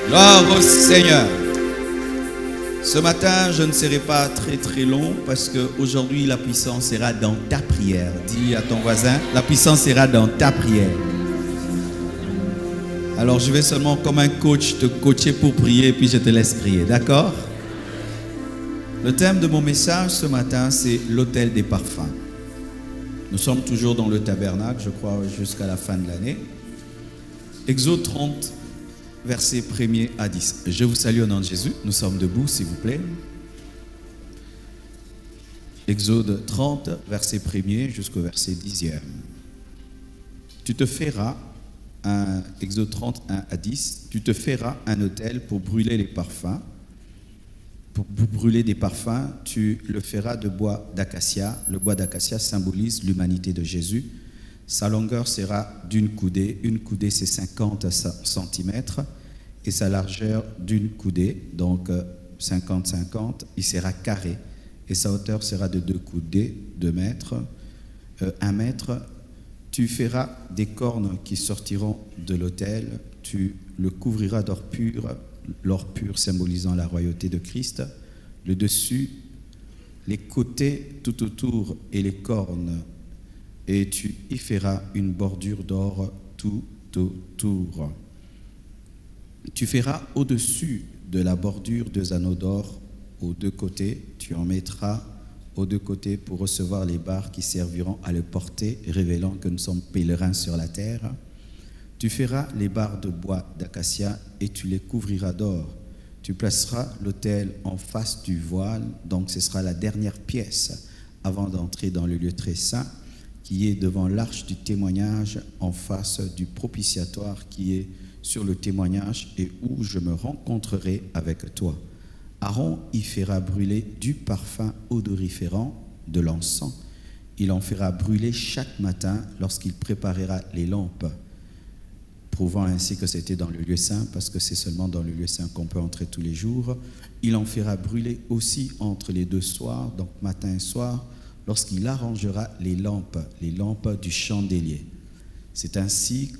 Gloire au Seigneur. Ce matin, je ne serai pas très long parce qu'aujourd'hui, la puissance sera dans ta prière. Dis à ton voisin, la puissance sera dans ta prière. Alors, je vais seulement, comme un coach, te coacher pour prier, puis je te laisse prier, d'accord? Le thème de mon message ce matin, c'est l'autel des parfums. Nous sommes toujours dans le tabernacle, je crois, jusqu'à la fin de l'année. Exode 30, versets 1er à 10. Je vous salue au nom de Jésus. Nous sommes debout, s'il vous plaît. Exode 30, verset 1er jusqu'au verset 10e. Tu te feras, Exode 30, 1 à 10, tu te feras un autel pour brûler les parfums. Pour brûler des parfums, tu le feras de bois d'acacia. Le bois d'acacia symbolise l'humanité de Jésus. Sa longueur sera d'une coudée. Une coudée, c'est 50 cm. Et sa largeur d'une coudée, donc 50-50, il sera carré. Et sa hauteur sera de 2 coudées, 2 mètres, 1 mètre. Tu feras des cornes qui sortiront de l'autel. Tu le couvriras d'or pur, l'or pur symbolisant la royauté de Christ. Le dessus, les côtés tout autour et les cornes. Et tu y feras une bordure d'or tout autour. Tu feras au-dessus de la bordure 2 anneaux d'or aux 2 côtés. Tu en mettras aux 2 côtés pour recevoir les barres qui serviront à le porter, révélant que nous sommes pèlerins sur la terre. Tu feras les barres de bois d'acacia et tu les couvriras d'or. Tu placeras l'autel en face du voile, donc ce sera la dernière pièce avant d'entrer dans le lieu très saint, qui est devant l'arche du témoignage, en face du propitiatoire qui est sur le témoignage et où je me rencontrerai avec toi. Aaron y fera brûler du parfum odoriférant, de l'encens. Il en fera brûler chaque matin lorsqu'il préparera les lampes, prouvant ainsi que c'était dans le lieu saint, parce que c'est seulement dans le lieu saint qu'on peut entrer tous les jours. Il en fera brûler aussi entre les 2 soirs, donc matin et soir, lorsqu'il arrangera les lampes du chandelier. C'est ainsi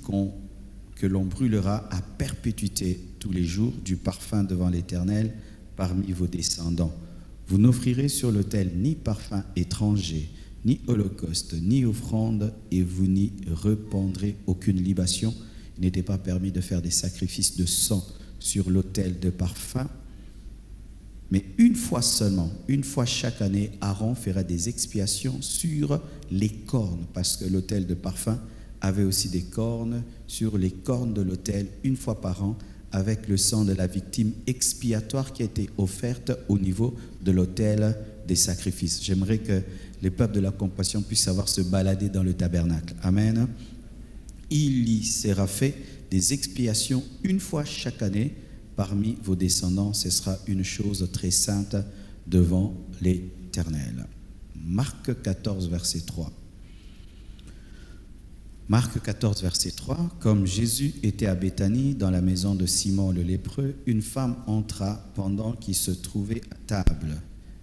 que l'on brûlera à perpétuité tous les jours du parfum devant l'Éternel parmi vos descendants. Vous n'offrirez sur l'autel ni parfum étranger, ni holocauste, ni offrande, et vous n'y répandrez aucune libation. Il n'était pas permis de faire des sacrifices de sang sur l'autel de parfum. Mais une fois seulement, une fois chaque année, Aaron fera des expiations sur les cornes, parce que l'autel de parfum avait aussi des cornes, sur les cornes de l'autel, une fois par an, avec le sang de la victime expiatoire qui a été offerte au niveau de l'autel des sacrifices. J'aimerais que les peuples de la compassion puissent savoir se balader dans le tabernacle. Amen. Il y sera fait des expiations une fois chaque année parmi vos descendants. Ce sera une chose très sainte devant l'Éternel. Marc 14, verset 3. Marc 14, verset 3. Comme Jésus était à Béthanie, dans la maison de Simon le lépreux, une femme entra pendant qu'il se trouvait à table.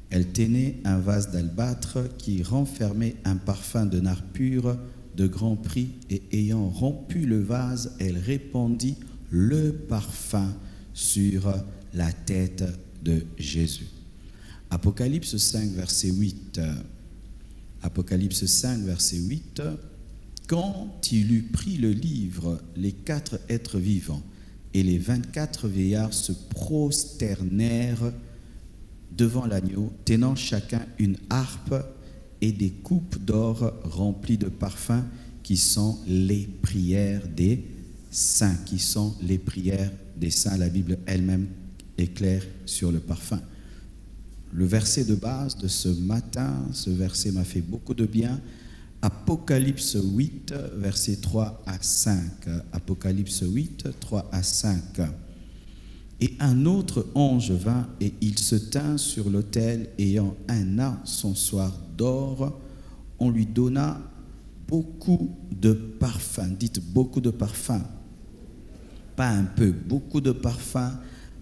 Elle tenait un vase d'albâtre qui renfermait un parfum de nard pur de grand prix, et ayant rompu le vase, elle répandit le parfum sur la tête de Jésus. Apocalypse 5, verset 8. Apocalypse 5, verset 8. Quand il eut pris le livre, les 4 êtres vivants et les 24 vieillards se prosternèrent devant l'agneau, tenant chacun une harpe et des coupes d'or remplies de parfums qui sont les prières des saints, qui sont les prières des saints. La Bible elle-même est claire sur le parfum. Le verset de base de ce matin, ce verset m'a fait beaucoup de bien. Apocalypse 8, versets 3 à 5. Apocalypse 8, 3 à 5. Et un autre ange vint, et il se tint sur l'autel, ayant un encensoir d'or. On lui donna beaucoup de parfums. Dites beaucoup de parfums. Pas un peu, beaucoup de parfums,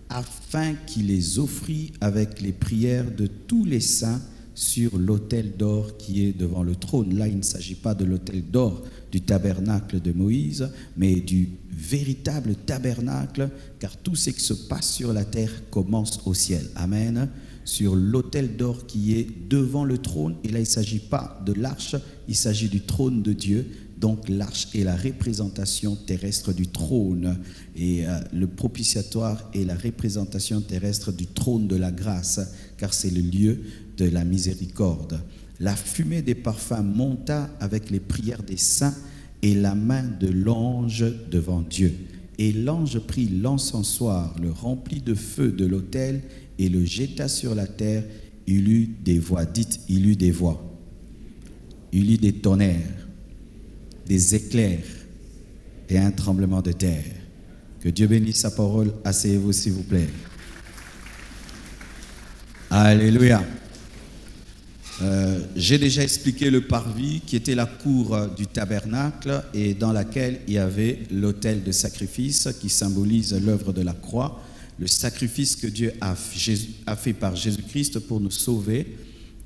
afin qu'il les offrît avec les prières de tous les saints sur l'autel d'or qui est devant le trône. Là, il ne s'agit pas de l'autel d'or du tabernacle de Moïse, mais du véritable tabernacle, car tout ce qui se passe sur la terre commence au ciel. Amen. Sur l'autel d'or qui est devant le trône, et là, il ne s'agit pas de l'arche, il s'agit du trône de Dieu. Donc l'arche est la représentation terrestre du trône, et le propitiatoire est la représentation terrestre du trône de la grâce, car c'est le lieu de la miséricorde. La fumée des parfums monta avec les prières des saints et la main de l'ange devant Dieu. Et l'ange prit l'encensoir, le remplit de feu de l'autel et le jeta sur la terre. Il eut des voix, dites, il eut des voix, il eut des tonnerres, des éclairs et un tremblement de terre. Que Dieu bénisse sa parole. Asseyez-vous s'il vous plaît. Alléluia. J'ai déjà expliqué le parvis qui était la cour du tabernacle et dans laquelle il y avait l'autel de sacrifice qui symbolise l'œuvre de la croix, le sacrifice que Dieu a fait par Jésus-Christ pour nous sauver.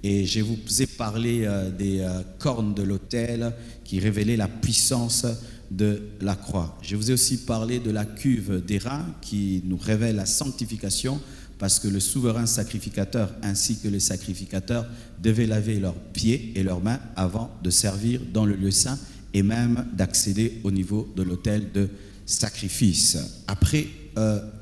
Et je vous ai parlé des cornes de l'autel qui révélaient la puissance de la croix. Je vous ai aussi parlé de la cuve d'airain qui nous révèle la sanctification, parce que le souverain sacrificateur ainsi que les sacrificateurs devaient laver leurs pieds et leurs mains avant de servir dans le lieu saint et même d'accéder au niveau de l'autel de sacrifice. Après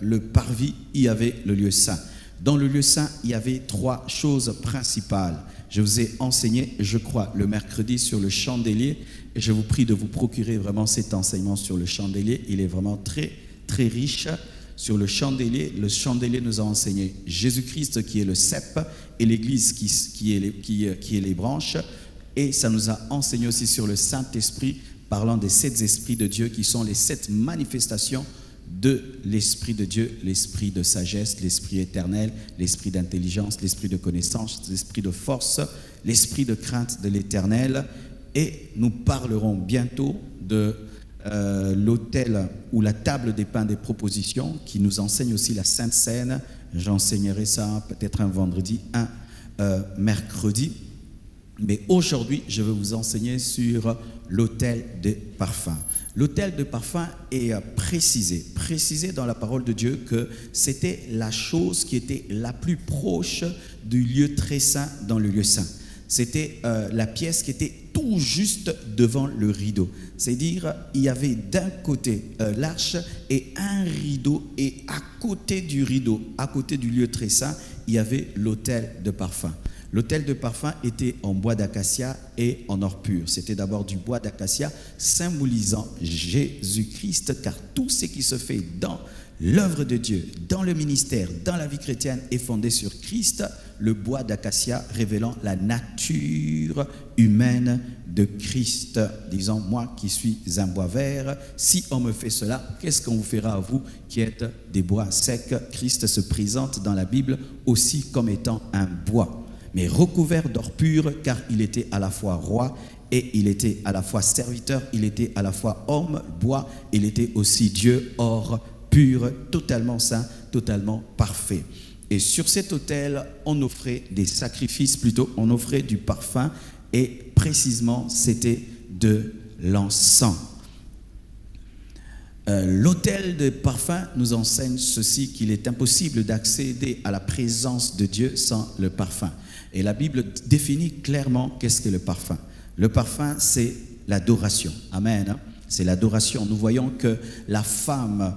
le parvis, il y avait le lieu saint. Dans le lieu saint, il y avait 3 choses principales. Je vous ai enseigné, je crois, le mercredi sur le chandelier, et je vous prie de vous procurer vraiment cet enseignement sur le chandelier. Il est vraiment très, très riche. Sur le chandelier nous a enseigné Jésus-Christ qui est le cep et l'Église qui est les branches. Et ça nous a enseigné aussi sur le Saint-Esprit, parlant des 7 esprits de Dieu qui sont les 7 manifestations de l'Esprit de Dieu, l'Esprit de sagesse, l'Esprit éternel, l'Esprit d'intelligence, l'Esprit de connaissance, l'Esprit de force, l'Esprit de crainte de l'Éternel. Et nous parlerons bientôt de l'autel ou la table des pains des propositions qui nous enseigne aussi la Sainte Seine. J'enseignerai ça peut-être un vendredi, un mercredi. Mais aujourd'hui, je vais vous enseigner sur l'autel des parfums. L'autel de parfum est précisé dans la parole de Dieu que c'était la chose qui était la plus proche du lieu très saint dans le lieu saint. C'était la pièce qui était tout juste devant le rideau. C'est-à-dire, il y avait d'un côté l'arche et un rideau, et à côté du rideau, à côté du lieu très saint, il y avait l'autel de parfum. L'autel de parfum était en bois d'acacia et en or pur. C'était d'abord du bois d'acacia symbolisant Jésus-Christ, car tout ce qui se fait dans l'œuvre de Dieu, dans le ministère, dans la vie chrétienne est fondé sur Christ, le bois d'acacia révélant la nature humaine de Christ. Disons, moi qui suis un bois vert, si on me fait cela, qu'est-ce qu'on vous fera à vous qui êtes des bois secs? Christ se présente dans la Bible aussi comme étant un bois, mais recouvert d'or pur, car il était à la fois roi et il était à la fois serviteur, il était à la fois homme, bois, il était aussi Dieu, or pur, totalement saint, totalement parfait. Et sur cet autel, on offrait des sacrifices, plutôt, on offrait du parfum, et précisément, c'était de l'encens. L'autel de parfum nous enseigne ceci, qu'il est impossible d'accéder à la présence de Dieu sans le parfum. Et la Bible définit clairement qu'est-ce que le parfum. Le parfum, c'est l'adoration. Amen. C'est l'adoration. Nous voyons que la femme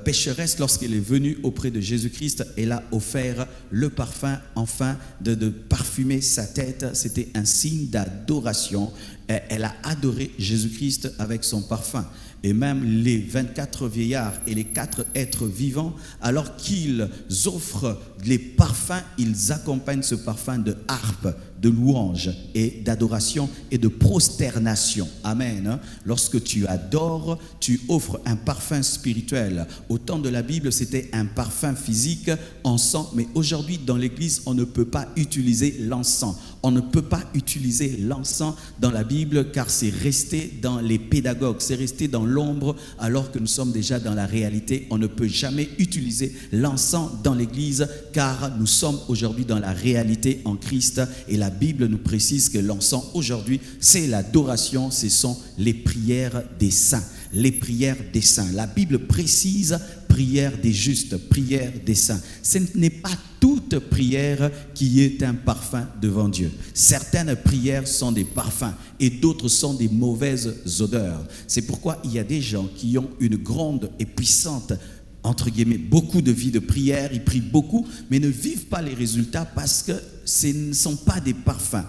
pécheresse, lorsqu'elle est venue auprès de Jésus-Christ, elle a offert le parfum, enfin de parfumer sa tête. C'était un signe d'adoration. Elle a adoré Jésus-Christ avec son parfum. Et même les 24 vieillards et les 4 êtres vivants, alors qu'ils offrent les parfums, ils accompagnent ce parfum de harpe, de louange et d'adoration et de prosternation. Amen. Lorsque tu adores, tu offres un parfum spirituel. Au temps de la Bible, c'était un parfum physique, encens, mais aujourd'hui dans l'église, on ne peut pas utiliser l'encens. On ne peut pas utiliser l'encens dans la Bible car c'est resté dans les pédagogues, c'est resté dans l'ombre alors que nous sommes déjà dans la réalité. On ne peut jamais utiliser l'encens dans l'église car nous sommes aujourd'hui dans la réalité en Christ et la Bible nous précise que l'encens aujourd'hui c'est l'adoration, ce sont les prières des saints. Les prières des saints. La Bible précise prière des justes, prière des saints. Ce n'est pas toute prière qui est un parfum devant Dieu. Certaines prières sont des parfums et d'autres sont des mauvaises odeurs. C'est pourquoi il y a des gens qui ont une grande et puissante, entre guillemets, beaucoup de vie de prière, ils prient beaucoup, mais ne vivent pas les résultats parce que ce ne sont pas des parfums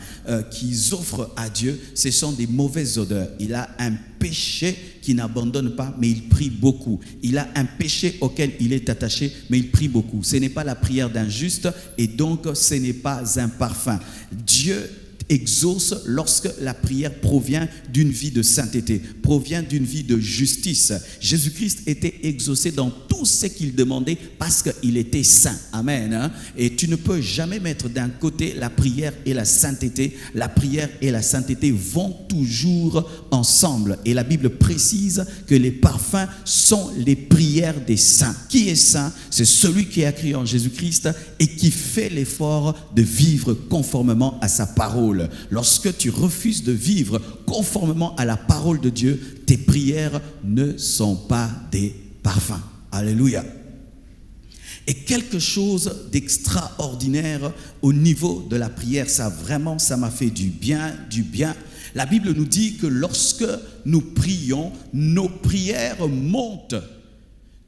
qu'ils offrent à Dieu, ce sont des mauvaises odeurs. Il a un péché qui n'abandonne pas, mais il prie beaucoup. Il a un péché auquel il est attaché, mais il prie beaucoup. Ce n'est pas la prière d'un juste et donc ce n'est pas un parfum. Dieu exauce lorsque la prière provient d'une vie de sainteté, provient d'une vie de justice. Jésus-Christ était exaucé dans tout ce qu'il demandait parce qu'il était saint. Amen. Et tu ne peux jamais mettre d'un côté la prière et la sainteté. La prière et la sainteté vont toujours ensemble. Et la Bible précise que les parfums sont les prières des saints. Qui est saint? C'est celui qui a cru en Jésus-Christ et qui fait l'effort de vivre conformément à sa parole. Lorsque tu refuses de vivre conformément à la parole de Dieu, tes prières ne sont pas des parfums. Alléluia. Et quelque chose d'extraordinaire au niveau de la prière, ça m'a fait du bien. La Bible nous dit que lorsque nous prions, nos prières montent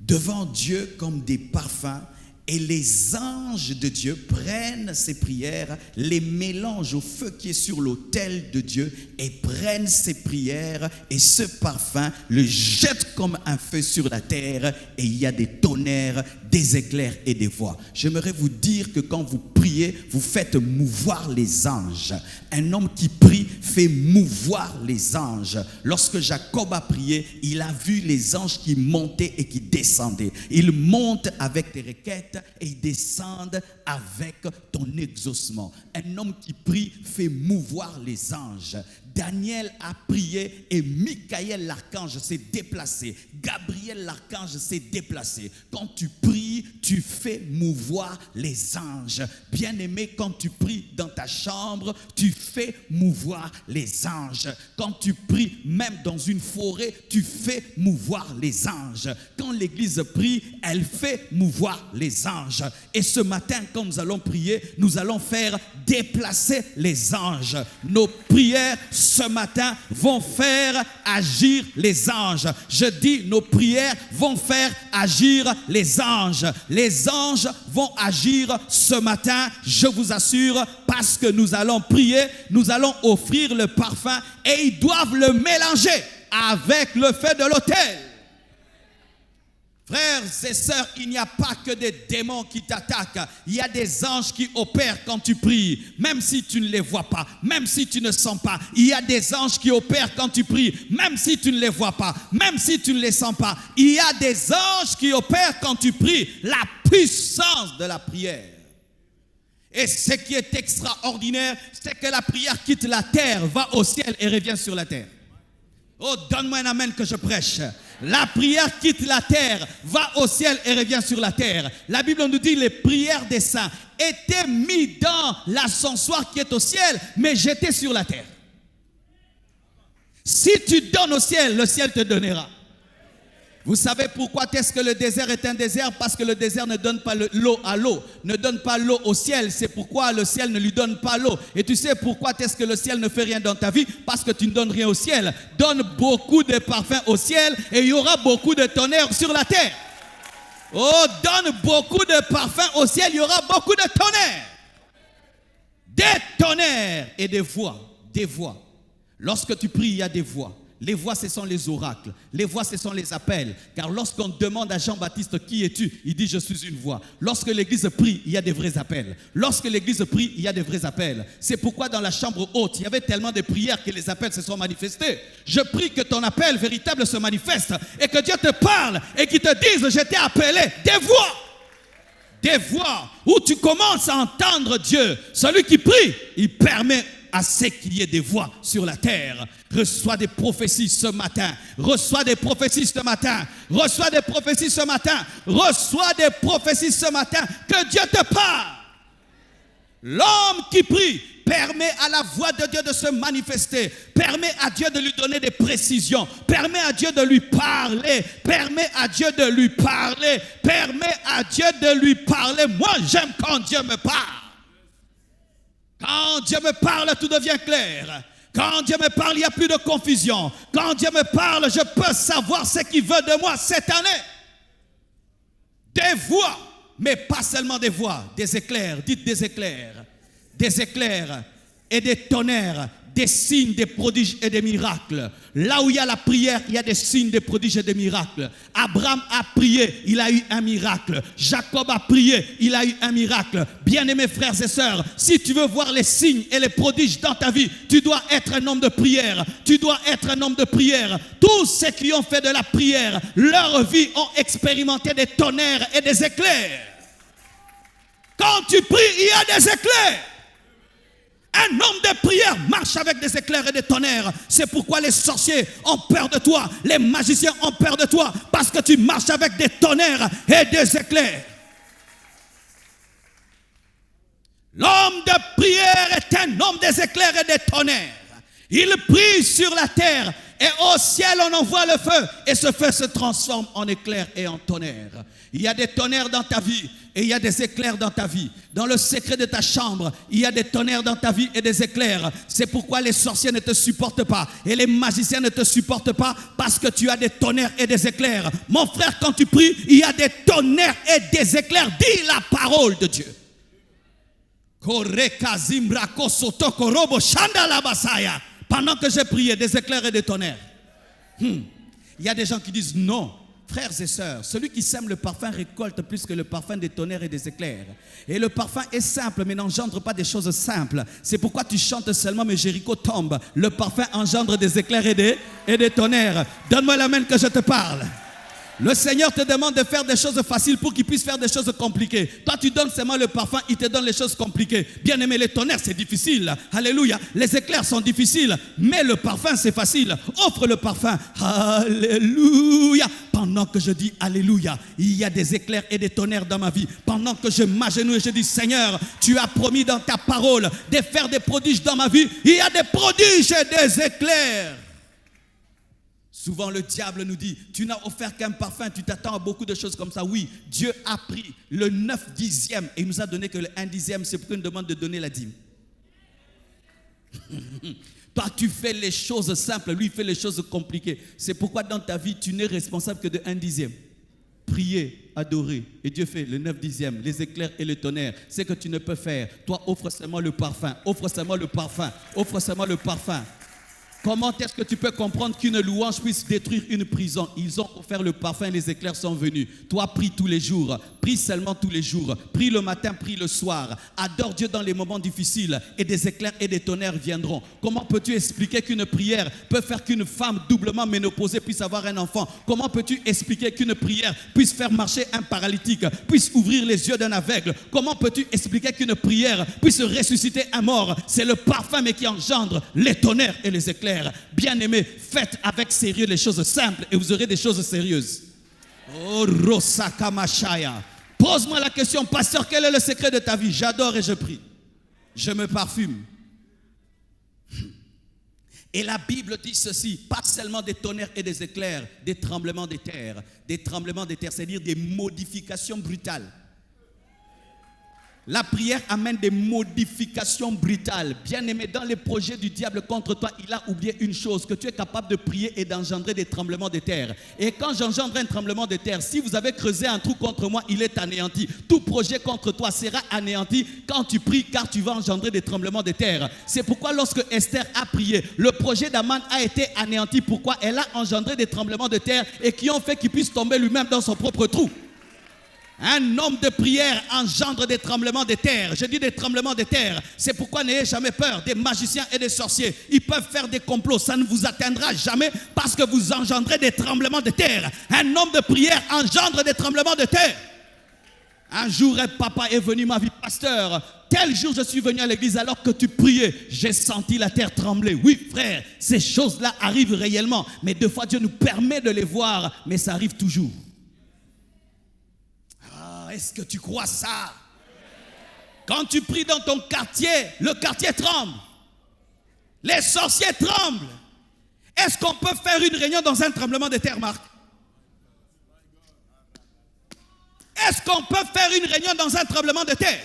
devant Dieu comme des parfums. Et les anges de Dieu prennent ces prières, les mélangent au feu qui est sur l'autel de Dieu et prennent ces prières et ce parfum le jettent comme un feu sur la terre et il y a des tonnerres, des éclairs et des voix. J'aimerais vous dire que quand vous priez, vous faites mouvoir les anges. Un homme qui prie fait mouvoir les anges. Lorsque Jacob a prié, il a vu les anges qui montaient et qui descendaient. Ils montent avec tes requêtes et ils descendent avec ton exaucement. Un homme qui prie fait mouvoir les anges. Daniel a prié et Michael l'archange s'est déplacé. Gabriel l'archange s'est déplacé. Quand tu pries, tu fais mouvoir les anges. Bien-aimé, quand tu pries dans ta chambre, tu fais mouvoir les anges. Quand tu pries même dans une forêt, tu fais mouvoir les anges. Quand l'église prie, elle fait mouvoir les anges. Et ce matin, quand nous allons prier, nous allons faire déplacer les anges. Nos prières ce matin vont faire agir les anges. Je dis, nos prières vont faire agir les anges. Les anges vont agir ce matin, je vous assure, parce que nous allons prier, nous allons offrir le parfum et ils doivent le mélanger avec le feu de l'autel. Frères et sœurs, il n'y a pas que des démons qui t'attaquent. Il y a des anges qui opèrent quand tu pries, même si tu ne les vois pas, même si tu ne sens pas. Il y a des anges qui opèrent quand tu pries, même si tu ne les vois pas, même si tu ne les sens pas. Il y a des anges qui opèrent quand tu pries, la puissance de la prière. Et ce qui est extraordinaire, c'est que la prière quitte la terre, va au ciel et revient sur la terre. Oh, donne-moi un amen que je prêche. La prière quitte la terre, va au ciel et revient sur la terre. La Bible nous dit les prières des saints étaient mises dans l'ascensoir qui est au ciel, mais jetées sur la terre. Si tu donnes au ciel, le ciel te donnera. Vous savez pourquoi est-ce que le désert est un désert? Parce que le désert ne donne pas l'eau à l'eau, ne donne pas l'eau au ciel. C'est pourquoi le ciel ne lui donne pas l'eau. Et tu sais pourquoi est-ce que le ciel ne fait rien dans ta vie? Parce que tu ne donnes rien au ciel. Donne beaucoup de parfums au ciel et il y aura beaucoup de tonnerre sur la terre. Oh, donne beaucoup de parfums au ciel, il y aura beaucoup de tonnerre. Des tonnerres et des voix. Des voix. Lorsque tu pries, il y a des voix. Les voix, ce sont les oracles. Les voix, ce sont les appels. Car lorsqu'on demande à Jean-Baptiste, qui es-tu? Il dit, je suis une voix. Lorsque l'église prie, il y a des vrais appels. Lorsque l'église prie, il y a des vrais appels. C'est pourquoi dans la chambre haute, il y avait tellement de prières que les appels se sont manifestés. Je prie que ton appel véritable se manifeste et que Dieu te parle et qu'il te dise, je t'ai appelé. Des voix où tu commences à entendre Dieu. Celui qui prie, il permet à ce qu'il y ait des voix sur la terre. Reçois des prophéties ce matin. Reçois des prophéties ce matin. Reçois des prophéties ce matin. Reçois des prophéties ce matin. Que Dieu te parle. L'homme qui prie permet à la voix de Dieu de se manifester, permet à Dieu de lui donner des précisions, permet à Dieu de lui parler, permet à Dieu de lui parler, permet à Dieu de lui parler. Moi, j'aime quand Dieu me parle. Quand Dieu me parle, tout devient clair. Quand Dieu me parle, il n'y a plus de confusion. Quand Dieu me parle, je peux savoir ce qu'il veut de moi cette année. Des voix, mais pas seulement des voix, des éclairs, dites des éclairs et des tonnerres, des signes, des prodiges et des miracles. Là où il y a la prière, il y a des signes, des prodiges et des miracles. Abraham a prié, il a eu un miracle. Jacob a prié, il a eu un miracle. Bien-aimés frères et sœurs, si tu veux voir les signes et les prodiges dans ta vie, tu dois être un homme de prière. Tu dois être un homme de prière. Tous ceux qui ont fait de la prière, leur vie ont expérimenté des tonnerres et des éclairs. Quand tu pries, il y a des éclairs. Un homme de prière marche avec des éclairs et des tonnerres. C'est pourquoi les sorciers ont peur de toi. Les magiciens ont peur de toi. Parce que tu marches avec des tonnerres et des éclairs. L'homme de prière est un homme des éclairs et des tonnerres. Il prie sur la terre et au ciel on envoie le feu. Et ce feu se transforme en éclairs et en tonnerres. Il y a des tonnerres dans ta vie et il y a des éclairs dans ta vie. Dans le secret de ta chambre, il y a des tonnerres dans ta vie et des éclairs. C'est pourquoi les sorciers ne te supportent pas et les magiciens ne te supportent pas parce que tu as des tonnerres et des éclairs. Mon frère, quand tu pries, il y a des tonnerres et des éclairs. Dis la parole de Dieu. Pendant que j'ai prié, des éclairs et des tonnerres. Il y a des gens qui disent non. Frères et sœurs, celui qui sème le parfum récolte plus que le parfum des tonnerres et des éclairs. Et le parfum est simple, mais n'engendre pas des choses simples. C'est pourquoi tu chantes seulement, mais Jéricho tombe. Le parfum engendre des éclairs et des tonnerres. Donne-moi la main que je te parle. Le Seigneur te demande de faire des choses faciles pour qu'il puisse faire des choses compliquées. Toi, tu donnes seulement le parfum, il te donne les choses compliquées. Bien aimé, les tonnerres, c'est difficile. Alléluia. Les éclairs sont difficiles, mais le parfum, c'est facile. Offre le parfum. Alléluia. Pendant que je dis Alléluia, il y a des éclairs et des tonnerres dans ma vie. Pendant que je m'agenouille et je dis Seigneur, tu as promis dans ta parole de faire des prodiges dans ma vie. Il y a des prodiges et des éclairs. Souvent le diable nous dit, tu n'as offert qu'un parfum, tu t'attends à beaucoup de choses comme ça. Oui, Dieu a pris le 9/10 et il nous a donné que le 1/10, c'est pourquoi il nous demande de donner la dîme. Toi, tu fais les choses simples, lui, il fait les choses compliquées. C'est pourquoi dans ta vie, tu n'es responsable que de 1/10. Prier, adorer, et Dieu fait le 9/10, les éclairs et le tonnerre. C'est que tu ne peux faire. Toi, offre seulement le parfum, offre seulement le parfum, offre seulement le parfum. Comment est-ce que tu peux comprendre qu'une louange puisse détruire une prison? Ils ont offert le parfum et les éclairs sont venus. Toi, prie tous les jours. Prie seulement tous les jours. Prie le matin, prie le soir. Adore Dieu dans les moments difficiles et des éclairs et des tonnerres viendront. Comment peux-tu expliquer qu'une prière peut faire qu'une femme doublement ménopausée puisse avoir un enfant? Comment peux-tu expliquer qu'une prière puisse faire marcher un paralytique, puisse ouvrir les yeux d'un aveugle? Comment peux-tu expliquer qu'une prière puisse ressusciter un mort? C'est le parfum mais qui engendre les tonnerres et les éclairs. Bien-aimés, faites avec sérieux les choses simples et vous aurez des choses sérieuses. Oh, Rosaka Machaya. Pose-moi la question, pasteur, quel est le secret de ta vie? J'adore et je prie. Je me parfume. Et la Bible dit ceci, pas seulement des tonnerres et des éclairs, des tremblements des terres, c'est-à-dire des modifications brutales. La prière amène des modifications brutales. Bien-aimé, dans les projets du diable contre toi, il a oublié une chose, que tu es capable de prier et d'engendrer des tremblements de terre. Et quand j'engendre un tremblement de terre, si vous avez creusé un trou contre moi, il est anéanti. Tout projet contre toi sera anéanti quand tu pries, car tu vas engendrer des tremblements de terre. C'est pourquoi lorsque Esther a prié, le projet d'Aman a été anéanti. Pourquoi? Elle a engendré des tremblements de terre et qui ont fait qu'il puisse tomber lui-même dans son propre trou. Un homme de prière engendre des tremblements de terre. Je dis des tremblements de terre. C'est pourquoi n'ayez jamais peur des magiciens et des sorciers. Ils peuvent faire des complots. Ça ne vous atteindra jamais parce que vous engendrez des tremblements de terre. Un homme de prière engendre des tremblements de terre. Un jour, un papa est venu, m'a dit, pasteur, tel jour je suis venu à l'église alors que tu priais. J'ai senti la terre trembler. Oui, frère, ces choses-là arrivent réellement. Mais deux fois, Dieu nous permet de les voir. Mais ça arrive toujours. Est-ce que tu crois ça? Quand tu pries dans ton quartier, le quartier tremble. Les sorciers tremblent. Est-ce qu'on peut faire une réunion dans un tremblement de terre, Marc? Est-ce qu'on peut faire une réunion dans un tremblement de terre?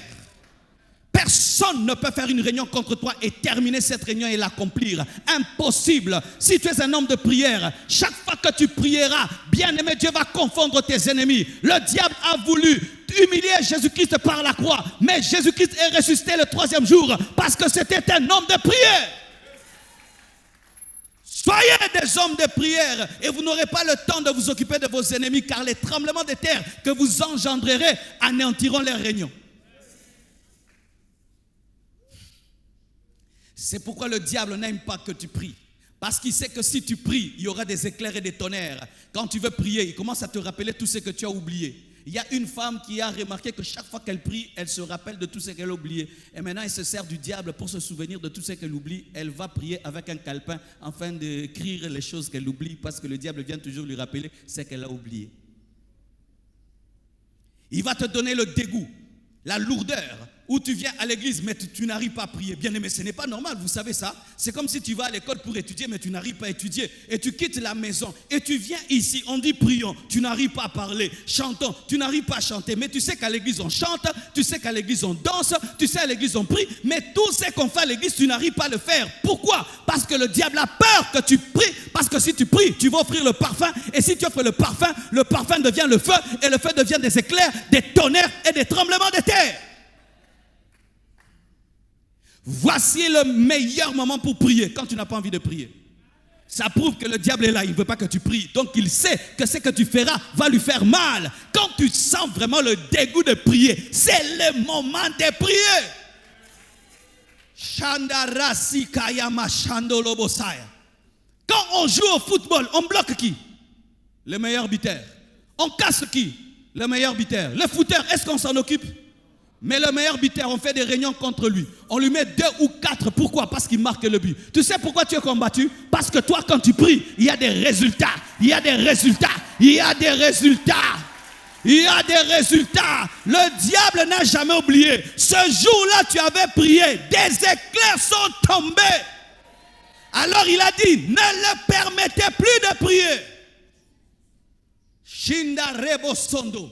Personne ne peut faire une réunion contre toi et terminer cette réunion et l'accomplir. Impossible. Si tu es un homme de prière, chaque fois que tu prieras, bien-aimé, Dieu va confondre tes ennemis. Le diable a voulu humilier Jésus-Christ par la croix, mais Jésus-Christ est ressuscité le 3e jour parce que c'était un homme de prière. Soyez des hommes de prière et vous n'aurez pas le temps de vous occuper de vos ennemis, car les tremblements de terre que vous engendrerez anéantiront leurs réunions. C'est pourquoi le diable n'aime pas que tu pries. Parce qu'il sait que si tu pries, il y aura des éclairs et des tonnerres. Quand tu veux prier, il commence à te rappeler tout ce que tu as oublié. Il y a une femme qui a remarqué que chaque fois qu'elle prie, elle se rappelle de tout ce qu'elle a oublié. Et maintenant, elle se sert du diable pour se souvenir de tout ce qu'elle oublie. Elle va prier avec un calepin afin d'écrire les choses qu'elle oublie, parce que le diable vient toujours lui rappeler ce qu'elle a oublié. Il va te donner le dégoût, la lourdeur, où tu viens à l'église mais tu n'arrives pas à prier. Bien aimé, ce n'est pas normal, vous savez ça. C'est comme si tu vas à l'école pour étudier mais tu n'arrives pas à étudier. Et tu quittes la maison et tu viens ici, on dit prions, tu n'arrives pas à parler. Chantons, tu n'arrives pas à chanter. Mais tu sais qu'à l'église on chante, tu sais qu'à l'église on danse, tu sais à l'église on prie. Mais tout ce qu'on fait à l'église, tu n'arrives pas à le faire. Pourquoi? Parce que le diable a peur que tu pries. Parce que si tu pries, tu vas offrir le parfum. Et si tu offres le parfum devient le feu. Et le feu devient des éclairs, des tonnerres et des tremblements de terre. Voici le meilleur moment pour prier quand tu n'as pas envie de prier. Ça prouve que le diable est là, il ne veut pas que tu pries. Donc il sait que ce que tu feras va lui faire mal. Quand tu sens vraiment le dégoût de prier, c'est le moment de prier. Quand on joue au football, on bloque qui? Le meilleur buteur. On casse qui? Le meilleur buteur. Le footeur, est-ce qu'on s'en occupe? Mais le meilleur buteur, on fait des réunions contre lui. On lui met 2 ou 4. Pourquoi? Parce qu'il marque le but. Tu sais pourquoi tu es combattu? Parce que toi, quand tu pries, il y a des résultats. Il y a des résultats. Il y a des résultats. Il y a des résultats. Le diable n'a jamais oublié. Ce jour-là, tu avais prié. Des éclairs sont tombés. Alors il a dit, ne le permettez plus de prier. Shinda Rebo Sondo.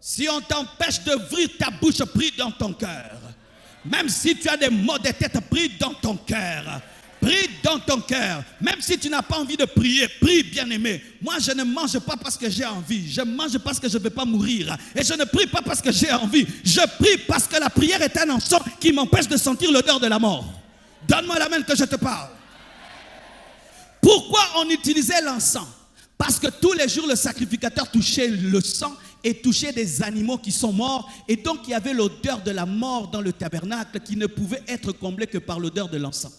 Si on t'empêche d'ouvrir ta bouche, prie dans ton cœur. Même si tu as des maux de tête, prie dans ton cœur. Prie dans ton cœur. Même si tu n'as pas envie de prier, prie, bien-aimé. Moi, je ne mange pas parce que j'ai envie. Je mange parce que je ne veux pas mourir. Et je ne prie pas parce que j'ai envie. Je prie parce que la prière est un encens qui m'empêche de sentir l'odeur de la mort. Donne-moi la main que je te parle. Pourquoi on utilisait l'encens? Parce que tous les jours, le sacrificateur touchait le sang et touchait des animaux qui sont morts. Et donc, il y avait l'odeur de la mort dans le tabernacle qui ne pouvait être comblée que par l'odeur de l'encens.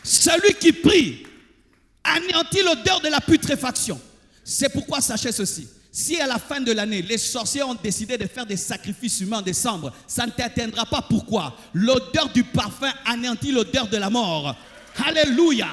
Celui qui prie anéantit l'odeur de la putréfaction. C'est pourquoi sachez ceci. Si à la fin de l'année, les sorciers ont décidé de faire des sacrifices humains en décembre, ça ne t'atteindra pas. Pourquoi? L'odeur du parfum anéantit l'odeur de la mort. Alléluia.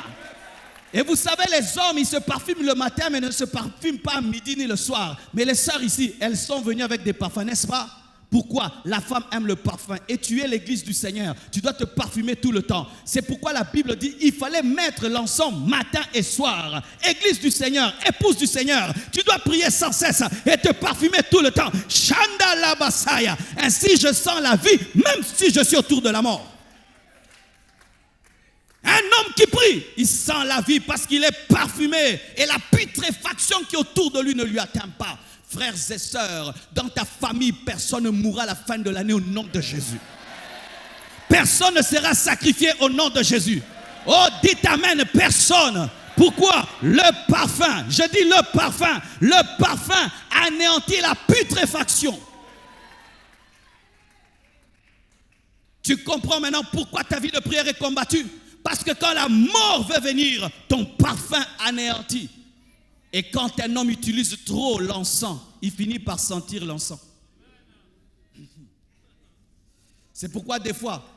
Et vous savez, les hommes, ils se parfument le matin, mais ne se parfument pas à midi ni le soir. Mais les sœurs ici, elles sont venues avec des parfums, n'est-ce pas? Pourquoi? La femme aime le parfum. Et tu es l'église du Seigneur. Tu dois te parfumer tout le temps. C'est pourquoi la Bible dit il fallait mettre l'encens matin et soir. Église du Seigneur, épouse du Seigneur, tu dois prier sans cesse et te parfumer tout le temps. Shanda la basaya. Ainsi je sens la vie, même si je suis autour de la mort. Un homme qui prie, il sent la vie parce qu'il est parfumé et la putréfaction qui est autour de lui ne lui atteint pas. Frères et sœurs, dans ta famille, personne ne mourra à la fin de l'année au nom de Jésus. Personne ne sera sacrifié au nom de Jésus. Oh, dites amen, personne. Pourquoi? Le parfum, je dis le parfum anéantit la putréfaction. Tu comprends maintenant pourquoi ta vie de prière est combattue? Parce que quand la mort veut venir, ton parfum anéantit. Et quand un homme utilise trop l'encens, il finit par sentir l'encens. C'est pourquoi des fois,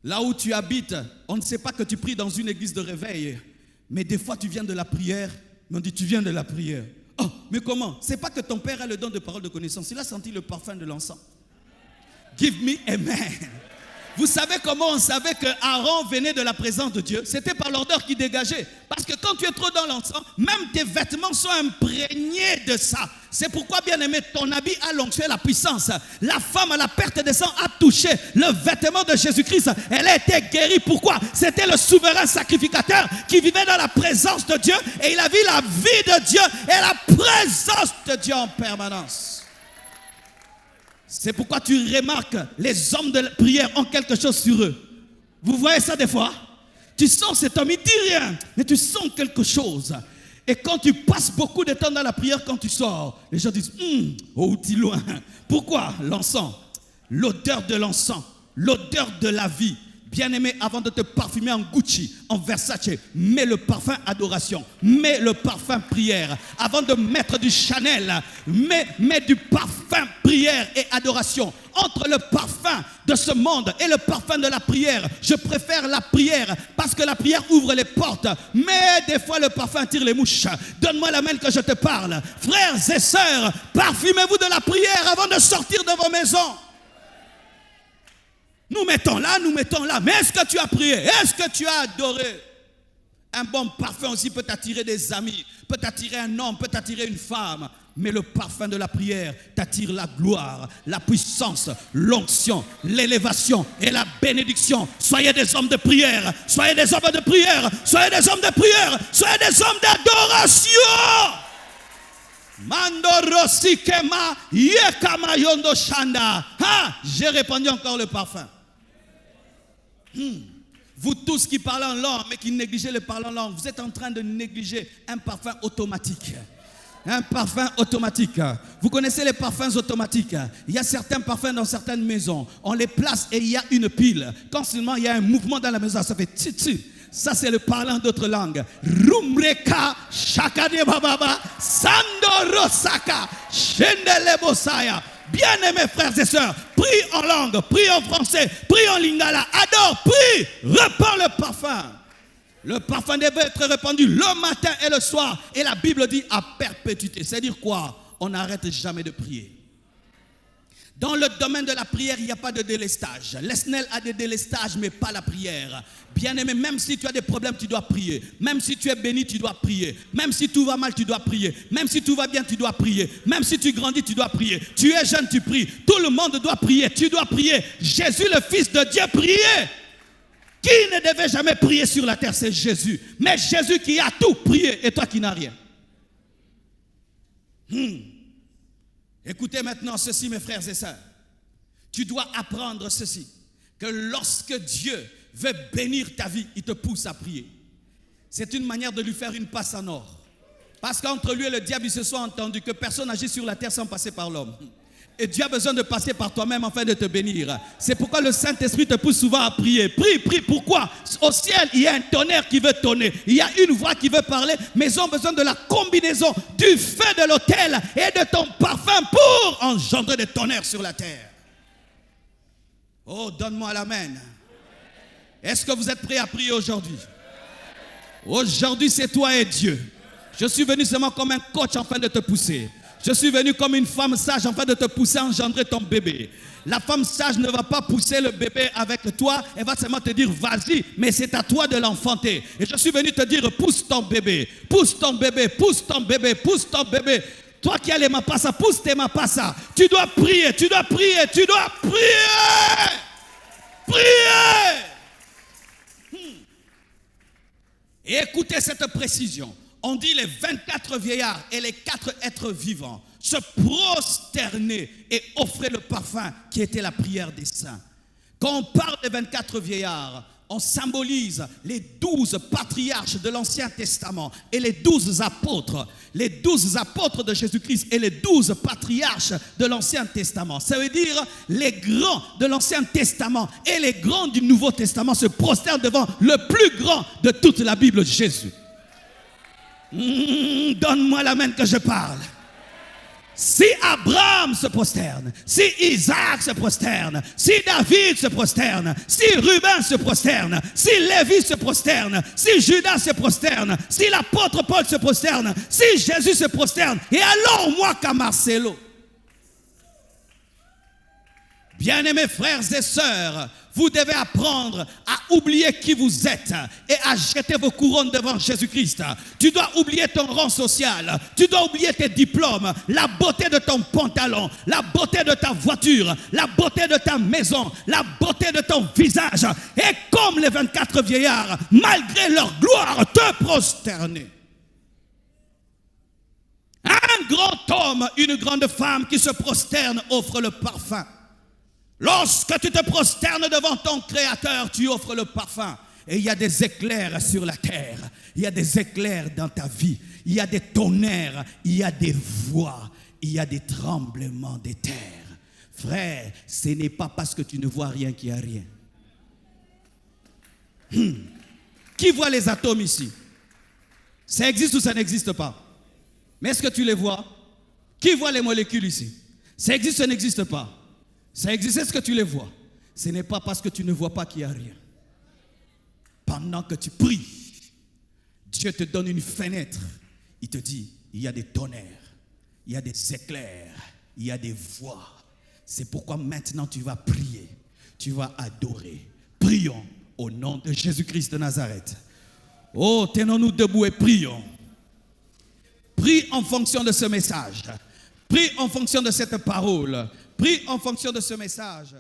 là où tu habites, on ne sait pas que tu pries dans une église de réveil. Mais des fois, tu viens de la prière. Mais on dit, tu viens de la prière. Oh, mais comment? C'est pas que ton père a le don de parole de connaissance. Il a senti le parfum de l'encens. Give me amen. Vous savez comment on savait que Aaron venait de la présence de Dieu? C'était par l'odeur qui dégageait. Parce que quand tu es trop dans l'encens, même tes vêtements sont imprégnés de ça. C'est pourquoi, bien aimé, ton habit a l'onction et la puissance. La femme à la perte de sang a touché le vêtement de Jésus-Christ. Elle a été guérie. Pourquoi? C'était le souverain sacrificateur qui vivait dans la présence de Dieu. Et il a vu la vie de Dieu et la présence de Dieu en permanence. C'est pourquoi tu remarques, les hommes de prière ont quelque chose sur eux. Vous voyez ça des fois? Tu sens cet homme, il dit rien, mais tu sens quelque chose. Et quand tu passes beaucoup de temps dans la prière, quand tu sors, les gens disent, oh, tu es loin. Pourquoi? L'encens, l'odeur de l'encens, l'odeur de la vie. Bien-aimé, avant de te parfumer en Gucci, en Versace, mets le parfum adoration, mets le parfum prière. Avant de mettre du Chanel, mets du parfum prière et adoration. Entre le parfum de ce monde et le parfum de la prière, je préfère la prière parce que la prière ouvre les portes. Mais des fois, le parfum tire les mouches. Donne-moi la main que je te parle. Frères et sœurs, parfumez-vous de la prière avant de sortir de vos maisons. Nous mettons là. Mais est-ce que tu as prié? Est-ce que tu as adoré? Un bon parfum aussi peut attirer des amis, peut attirer un homme, peut attirer une femme. Mais le parfum de la prière t'attire la gloire, la puissance, l'onction, l'élévation et la bénédiction. Soyez des hommes de prière, soyez des hommes de prière, soyez des hommes de prière, soyez des hommes d'adoration. Mandorosi kema yekama yondo shanda. J'ai répandu encore le parfum. Vous tous qui parlez en langue, mais qui négligez le parler en langue, vous êtes en train de négliger un parfum automatique. Un parfum automatique. Vous connaissez les parfums automatiques? Il y a certains parfums dans certaines maisons. On les place et il y a une pile. Quand seulement il y a un mouvement dans la maison, ça fait titi. Ça, c'est le parlant d'autres langues. Rumreka, shakade bababa, sandorosaka, shendelebosaya. Bien-aimés frères et sœurs, prie en langue, prie en français, prie en lingala, adore, prie, répands le parfum. Le parfum devait être répandu le matin et le soir. Et la Bible dit à perpétuité. C'est-à-dire quoi? On n'arrête jamais de prier. Dans le domaine de la prière, il n'y a pas de délestage. L'ESNEL a des délestages, mais pas la prière. Bien-aimé, même si tu as des problèmes, tu dois prier. Même si tu es béni, tu dois prier. Même si tout va mal, tu dois prier. Même si tout va bien, tu dois prier. Même si tu grandis, tu dois prier. Tu es jeune, tu pries. Tout le monde doit prier. Tu dois prier. Jésus, le Fils de Dieu, priait. Qui ne devait jamais prier sur la terre, c'est Jésus. Mais Jésus qui a tout prié et toi qui n'as rien. Écoutez maintenant ceci, mes frères et sœurs. Tu dois apprendre ceci. Que lorsque Dieu veut bénir ta vie, il te pousse à prier. C'est une manière de lui faire une passe en or. Parce qu'entre lui et le diable, il se soit entendu que personne n'agit sur la terre sans passer par l'homme. Et Dieu a besoin de passer par toi-même afin de te bénir. C'est pourquoi le Saint-Esprit te pousse souvent à prier. Prie. Pourquoi? Au ciel, il y a un tonnerre qui veut tonner. Il y a une voix qui veut parler. Mais ils ont besoin de la combinaison du feu de l'autel et de ton parfum pour engendrer des tonnerres sur la terre. Oh, donne-moi l'amen. Est-ce que vous êtes prêts à prier aujourd'hui? Aujourd'hui, c'est toi et Dieu. Je suis venu seulement comme un coach afin de te pousser. Je suis venu comme une femme sage afin de te pousser à engendrer ton bébé. La femme sage ne va pas pousser le bébé avec toi, elle va seulement te dire vas-y, mais c'est à toi de l'enfanter. Et je suis venu te dire pousse ton bébé, pousse ton bébé, pousse ton bébé, pousse ton bébé. Toi qui as les mapassa, pousse tes mapassa. Tu dois prier, tu dois prier, tu dois prier. Prier. Et écoutez cette précision. On dit les 24 vieillards et les 4 êtres vivants se prosterner et offrir le parfum qui était la prière des saints. Quand on parle des 24 vieillards, on symbolise les 12 patriarches de l'Ancien Testament et les 12 apôtres de Jésus-Christ et les 12 patriarches de l'Ancien Testament. Ça veut dire les grands de l'Ancien Testament et les grands du Nouveau Testament se prosternent devant le plus grand de toute la Bible, Jésus. Donne-moi la main que je parle. Si Abraham se prosterne, si Isaac se prosterne, si David se prosterne, si Ruben se prosterne, si Lévi se prosterne, si Judas se prosterne, si l'apôtre Paul se prosterne, si Jésus se prosterne, et alors moi qu'à Marcelo. Bien-aimés frères et sœurs, vous devez apprendre à oublier qui vous êtes et à jeter vos couronnes devant Jésus-Christ. Tu dois oublier ton rang social, tu dois oublier tes diplômes, la beauté de ton pantalon, la beauté de ta voiture, la beauté de ta maison, la beauté de ton visage. Et comme les 24 vieillards, malgré leur gloire, te prosterner. Un grand homme, une grande femme qui se prosterne offre le parfum. Lorsque tu te prosternes devant ton Créateur, tu offres le parfum. Et il y a des éclairs sur la terre. Il y a des éclairs dans ta vie. Il y a des tonnerres. Il y a des voix. Il y a des tremblements des terres. Frère, ce n'est pas parce que tu ne vois rien qu'il n'y a rien. Qui voit les atomes ici? Ça existe ou ça n'existe pas? Mais est-ce que tu les vois? Qui voit les molécules ici? Ça existe ou ça n'existe pas? Ça existe, est-ce que tu les vois? Ce n'est pas parce que tu ne vois pas qu'il n'y a rien. Pendant que tu pries, Dieu te donne une fenêtre. Il te dit, il y a des tonnerres, il y a des éclairs, il y a des voix. C'est pourquoi maintenant tu vas prier, tu vas adorer. Prions au nom de Jésus-Christ de Nazareth. Oh, tenons-nous debout et prions. Prie en fonction de ce message. Prie en fonction de cette parole. Prie en fonction de ce message.